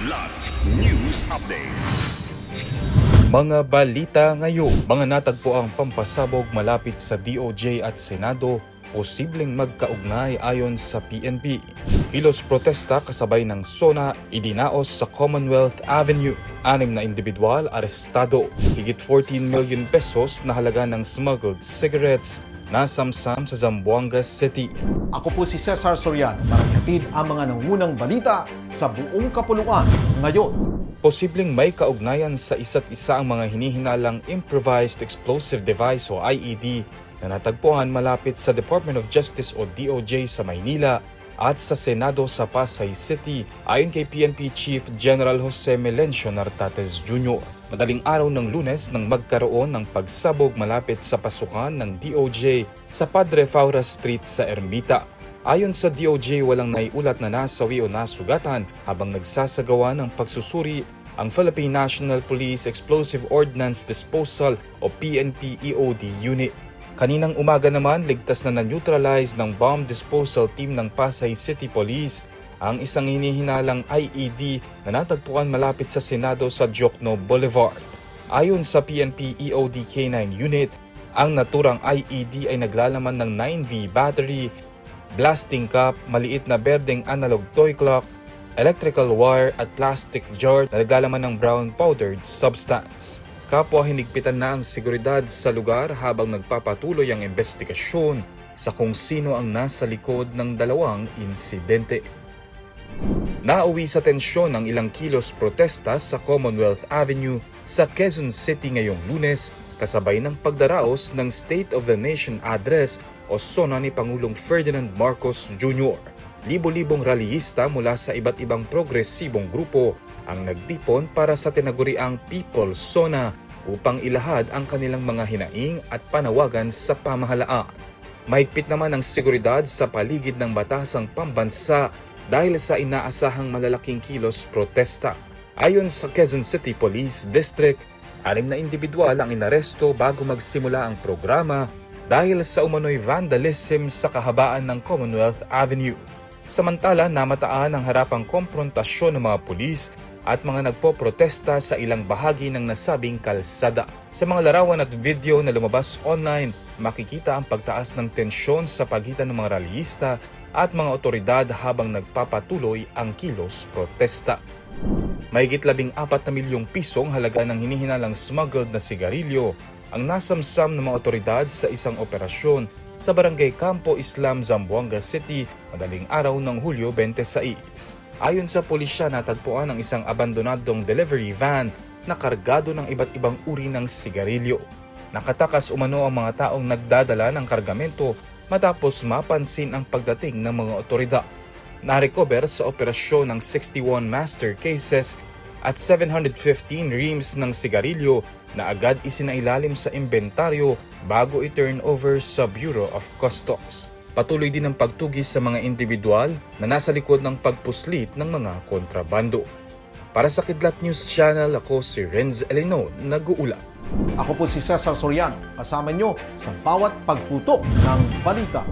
Kidlat News Updates. Mga balita ngayon, mga natagpo ang pampasabog malapit sa DOJ at Senado, posibleng magkaugnay ayon sa PNP. Kilos protesta kasabay ng SONA, idinaos sa Commonwealth Avenue. 6 na individual arestado. Higit 14 million pesos na halaga ng smuggled cigarettes nasamsam sa Zamboanga City. Ako po si Cesar Soriano para hatid ang mga nangunang balita sa buong kapuluan ngayon. Posibleng may kaugnayan sa isa't isa ang mga hinihinalang Improvised Explosive Device o IED na natagpuan malapit sa Department of Justice o DOJ sa Maynila at sa Senado sa Pasay City ayon kay PNP Chief General Jose Melencio Nartates Jr. Madaling araw ng Lunes nang magkaroon ng pagsabog malapit sa pasukan ng DOJ sa Padre Faura Street sa Ermita. Ayon sa DOJ, walang naiulat na nasawi o nasugatan habang nagsasagawa ng pagsusuri ang Philippine National Police Explosive Ordnance Disposal o PNP EOD unit. Kaninang umaga naman, ligtas na na-neutralize ng bomb disposal team ng Pasay City Police ang isang hinihinalang IED na natagpuan malapit sa Senado sa Jokno Boulevard. Ayon sa PNP EOD K9 unit, ang naturang IED ay naglalaman ng 9V battery, blasting cup, maliit na berdeng analog toy clock, electrical wire at plastic jar na naglalaman ng brown powdered substance. Kapwa hinigpitan na ang seguridad sa lugar habang nagpapatuloy ang investigasyon sa kung sino ang nasa likod ng dalawang insidente. Nauwi sa tensyon ang ilang kilos protesta sa Commonwealth Avenue sa Quezon City ngayong Lunes kasabay ng pagdaraos ng State of the Nation Address o SONA ni Pangulong Ferdinand Marcos Jr. Libo-libong rallyista mula sa iba't ibang progresibong grupo ang nagtipon para sa tinaguriang People's SONA upang ilahad ang kanilang mga hinaing at panawagan sa pamahalaan. Mahigpit naman ang seguridad sa paligid ng batasang pambansa dahil sa inaasahang malalaking kilos protesta. Ayon sa Quezon City Police District, 6 na individual ang inaresto bago magsimula ang programa dahil sa umano'y vandalism sa kahabaan ng Commonwealth Avenue. Samantala, namataan ang harapang komprontasyon ng mga pulis at mga nagpoprotesta sa ilang bahagi ng nasabing kalsada. Sa mga larawan at video na lumabas online, makikita ang pagtaas ng tensyon sa pagitan ng mga rallyista at mga otoridad habang nagpapatuloy ang kilos protesta. Mahigit 14 na milyong pisong halaga ng hinihinalang smuggled na sigarilyo ang nasamsam ng mga otoridad sa isang operasyon sa Barangay Campo Islam, Zamboanga City, madaling araw ng Hulyo 26. Ayon sa pulisya, natagpuan ang isang abandonadong delivery van na kargado ng iba't ibang uri ng sigarilyo. Nakatakas umano ang mga taong nagdadala ng kargamento matapos mapansin ang pagdating ng mga otoridad. Narecover sa operasyon ng 61 master cases at 715 reams ng sigarilyo na agad isinailalim sa inventaryo bago i-turn over sa Bureau of Customs. Patuloy din ang pagtugis sa mga individual na nasa likod ng pagpuslit ng mga kontrabando. Para sa Kidlat News Channel, ako si Renz Elino, nag-uula. Ako po si Cesar Soriano, kasama nyo sa bawat pagputok ng balita.